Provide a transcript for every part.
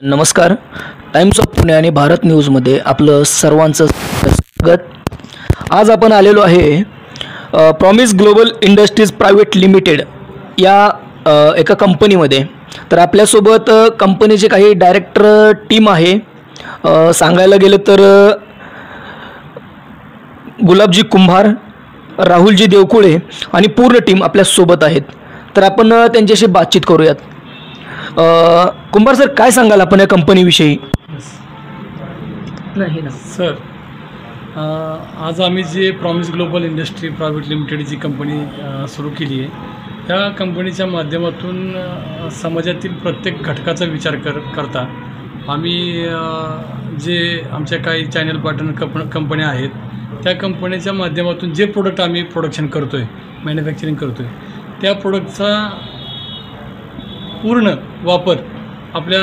नमस्कार. Times of Pune आणि भारत न्यूजमध्ये आपलं सर्वांचं स्वागत. आज आपण आलेलो आहे promise global industries private limited या एका कंपनीमध्ये. तर आपल्यासोबत कंपनीचे काही डायरेक्टर टीम आहे. सांगायला गेलं तर गुलाबजी कुंभार, राहुलजी देवकुळे आणि पूर्ण टीम आपल्यासोबत आहेत. तर आपण त्यांच्याशी बातचीत करूयात. कुंभार सर, काय सांगाल आपण या कंपनीविषयी? नाही ना सर, आज आम्ही जे promise global industry private limited जी कंपनी सुरू केली आहे, त्या कंपनीच्या माध्यमातून समाजातील प्रत्येक घटकाचा विचार करता आम्ही जे आमच्या काही चॅनल पार्टनर कंपन्या आहेत, त्या कंपनीच्या माध्यमातून जे प्रोडक्ट आम्ही प्रोडक्शन करतो आहे, मॅन्युफॅक्चरिंग करतो आहे, त्या प्रोडक्टचा पूर्ण वापर आपल्या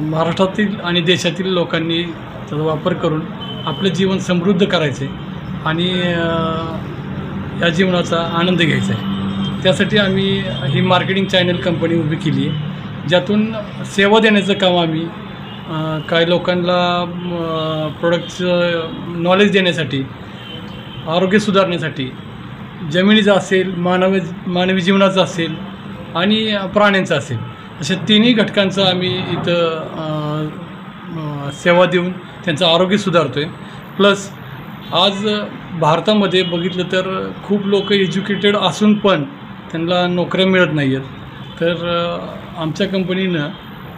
महाराष्ट्रातील आणि देशातील लोकांनी त्याचा वापर करून आपलं जीवन समृद्ध करायचं आहे आणि या जीवनाचा आनंद घ्यायचा आहे. त्यासाठी आम्ही ही मार्केटिंग चॅनल कंपनी उभी केली आहे, ज्यातून सेवा देण्याचं काम आम्ही काही लोकांना प्रोडक्टचं नॉलेज देण्यासाठी, आरोग्य सुधारण्यासाठी, जमिनीचं असेल, मानवी जीवनाचं असेल आणि प्राण्यांचं असेल, अशा तिन्ही घटकांचं आम्ही इथं सेवा देऊन त्यांचं आरोग्य सुधारतो आहे. प्लस आज भारतामध्ये बघितलं तर खूप लोक एज्युकेटेड असून पण त्यांना नोकऱ्या मिळत नाही आहेत. तर आमच्या कंपनीनं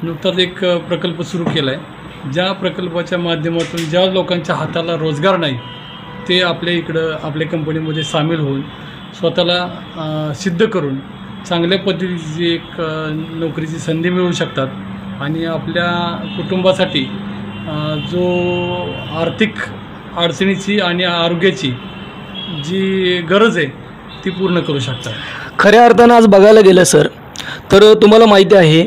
नुकताच एक प्रकल्प सुरू केला आहे, ज्या प्रकल्पाच्या माध्यमातून ज्या लोकांच्या हाताला रोजगार नाही ते आपल्या इकडं आपल्या कंपनीमध्ये सामील होऊन स्वतःला सिद्ध करून चांगल्या पद्धतीची एक नोकरीची संधी मिळू शकतात आणि आपल्या कुटुंबासाठी जो आर्थिक अडचणीची आणि आरोग्याची जी गरज आहे ती पूर्ण करू शकतात. खऱ्या अर्थानं आज बघायला गेलं सर, तर तुम्हाला माहिती आहे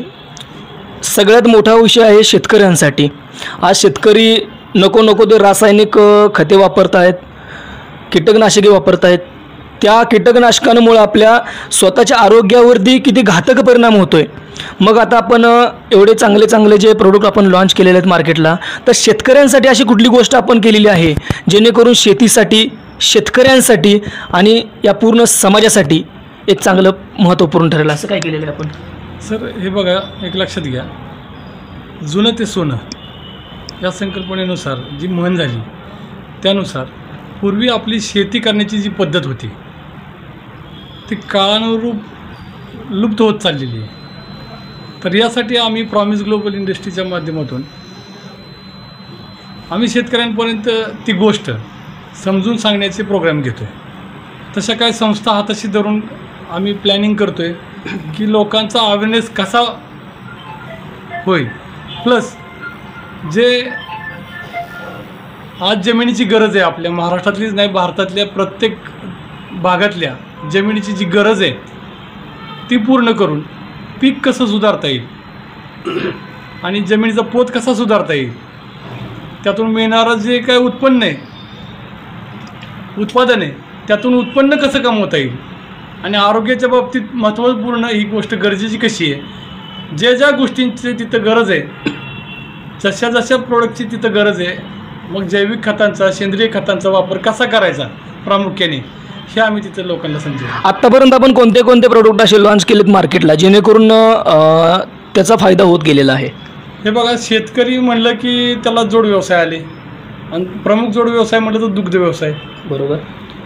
सगळ्यात मोठा विषय आहे शेतकऱ्यांसाठी. आज शेतकरी नको ते रासायनिक खते वापरत आहेत, कीटकनाशके वापरत आहेत. त्या कीटकनाशकांमुळे आपल्या स्वतःच्या आरोग्यावरती किती घातक परिणाम होतो आहे. मग आता आपण एवढे चांगले जे प्रोडक्ट आपण लॉन्च केलेले आहेत मार्केटला, तर शेतकऱ्यांसाठी अशी कुठली गोष्ट आपण केलेली आहे जेणेकरून शेतीसाठी, शेतकऱ्यांसाठी आणि या पूर्ण समाजासाठी एक चांगलं महत्त्वपूर्ण ठरेल असं काय केलेलं आहे आपण? सर हे बघा, एक लक्षात घ्या, जुनं ते सोनं या संकल्पनेनुसार जी म्हण झाली त्यानुसार पूर्वी आपली शेती करण्याची जी पद्धत होती ती काळानुरूप लुप्त होत चाललेली आहे. तर यासाठी आम्ही प्रॉमिस ग्लोबल इंडस्ट्रीच्या माध्यमातून आम्ही शेतकऱ्यांपर्यंत ती गोष्ट समजून सांगण्याचे प्रोग्राम घेतो आहे. तशा काही संस्था हाताशी धरून आम्ही प्लॅनिंग करतो आहे की लोकांचा अवेअरनेस कसा होईल. प्लस जे आज जमिनीची गरज आहे, आपल्या महाराष्ट्रातलीच नाही भारतातल्या प्रत्येक भागातल्या जमिनीची जी गरज आहे ती पूर्ण करून पीक कसं सुधारता येईल आणि जमिनीचा पोत कसा सुधारता येईल, त्यातून मिळणारं जे काय उत्पन्न आहे, उत्पादन आहे, त्यातून उत्पन्न कसं कमवता येईल आणि आरोग्याच्या बाबतीत महत्त्वपूर्ण ही गोष्ट गरजेची कशी आहे, ज्या गोष्टींची तिथं गरज आहे, जशा प्रोडक्टची तिथं गरज आहे, मग जैविक खतांचा, सेंद्रिय खतांचा वापर कसा करायचा प्रामुख्याने, हे आम्ही तिथं लोकांना समजू. आत्तापर्यंत आपण कोणते प्रोडक्ट असे लॉन्च केलेत मार्केटला जेणेकरून त्याचा फायदा होत गेलेला आहे? हे बघा, शेतकरी म्हणलं की त्याला जोड व्यवसाय आले आणि प्रमुख जोड व्यवसाय म्हटलं तर दुग्ध व्यवसाय. बरोबर.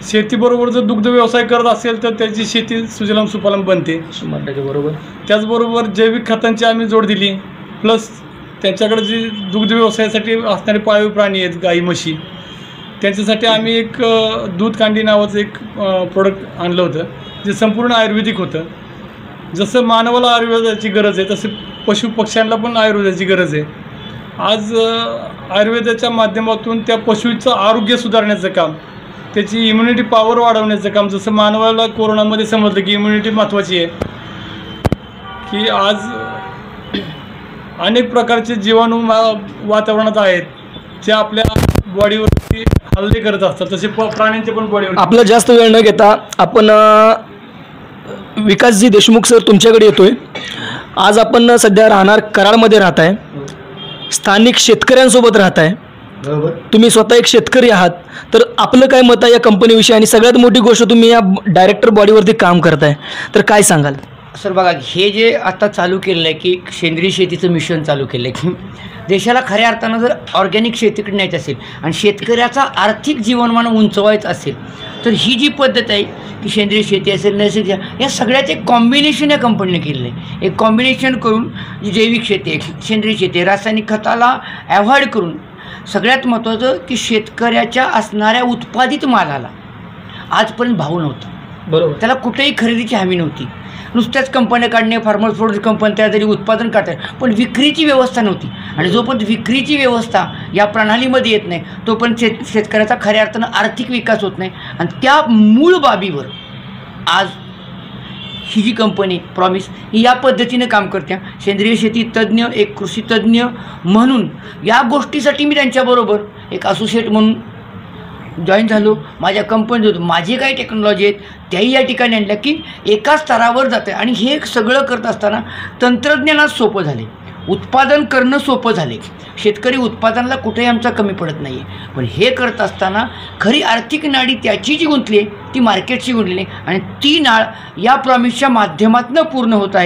शेतीबरोबर जर दुग्ध व्यवसाय करत असेल तर त्याची शेती सुजलाम सुफलाम बनते. बरोबर. त्याचबरोबर जैविक खतांची आम्ही जोड दिली. प्लस त्यांच्याकडे जी दुग्ध व्यवसायासाठी असणारे पाळीव प्राणी आहेत, गाई म्हशी, त्यांच्यासाठी आम्ही एक दूध कांडी नावाचं एक प्रोडक्ट आणलं होतं जे संपूर्ण आयुर्वेदिक होतं. जसं मानवाला आयुर्वेदाची गरज आहे तसे पशु पक्ष्यांना पण आयुर्वेदाची गरज आहे. आज आयुर्वेदाच्या माध्यमातून त्या पशुचं आरोग्य सुधारण्याचं काम, त्याची इम्युनिटी पॉवर वाढवण्याचं काम, जसं मानवाला कोरोनामध्ये समजलं की इम्युनिटी महत्त्वाची आहे, की आज अनेक प्रकारचे जीवाणू वातावरणात आहेत जे आपल्या बॉडीवरती हल्ले करत असतात, तसे प्राण्यांचे पण बॉडीवर. आपलं जास्त वेळ न घेता आपण विकासजी देशमुख सर तुमच्याकडे येतोय. आज आपण सध्या राहणार कराडमध्ये राहत आहे, स्थानिक शेतकऱ्यांसोबत राहत आहे. बरोबर. तुम्ही स्वतः एक शेतकरी आहात, तर आपलं काय मत आहे या कंपनीविषयी? आणि सगळ्यात मोठी गोष्ट, तुम्ही या डायरेक्टर बॉडीवरती काम करताय, तर काय सांगाल? सर बघा, हे जे आता चालू केलं आहे की सेंद्रिय शेतीचं मिशन चालू केलं आहे की देशाला खऱ्या अर्थानं जर ऑर्गॅनिक शेतीकडे न्यायचं असेल आणि शेतकऱ्याचा आर्थिक जीवनमान उंचवायचं असेल, तर ही जी पद्धत आहे की सेंद्रिय शेती असेल, नैसर्गिक, या सगळ्याचं एक कॉम्बिनेशन या कंपनीने केलेलं आहे. एक कॉम्बिनेशन करून जी जैविक शेती आहे, सेंद्रिय शेती आहे, रासायनिक खताला ॲव्हॉइड करून, सगळ्यात महत्त्वाचं की शेतकऱ्याच्या असणाऱ्या उत्पादित मालाला आजपर्यंत भाव नव्हता. बरोबर. त्याला कुठेही खरेदीची हमी नव्हती. नुसत्याच कंपन्या काढणे, फार्मर प्रोड्यूस कंपन्या त्या तरी उत्पादन काढतात, पण विक्रीची व्यवस्था नव्हती. आणि जोपर्यंत विक्रीची व्यवस्था या प्रणालीमध्ये येत नाही, तोपर्यंत शेतकऱ्याचा खऱ्या अर्थानं आर्थिक विकास होत नाही. आणि त्या मूळ बाबीवर आज ही जी कंपनी प्रॉमिस ही या पद्धतीने काम करते. सेंद्रिय शेती तज्ज्ञ, एक कृषी तज्ज्ञ म्हणून या गोष्टीसाठी मी त्यांच्याबरोबर एक असोसिएट म्हणून जॉईन झालो. माझ्या कंपनीत माझी काही टेक्नॉलॉजी आहेत त्याही या ठिकाणी आणल्या की एका स्तरावर जाते. आणि हे सगळं करत असताना तंत्रज्ञानात सोपं झाले, उत्पादन करणं सोपं झाले. शेतकरी उत्पादनाला कुठेही आमचा कमी पडत नाही आहे, पण हे करत असताना खरी आर्थिक नाडी त्याची जी गुंतली आहे ती मार्केटची गुंतलेली आहे. आणि ती नाळ या प्रॉमिसच्या माध्यमातून पूर्ण होत आहे.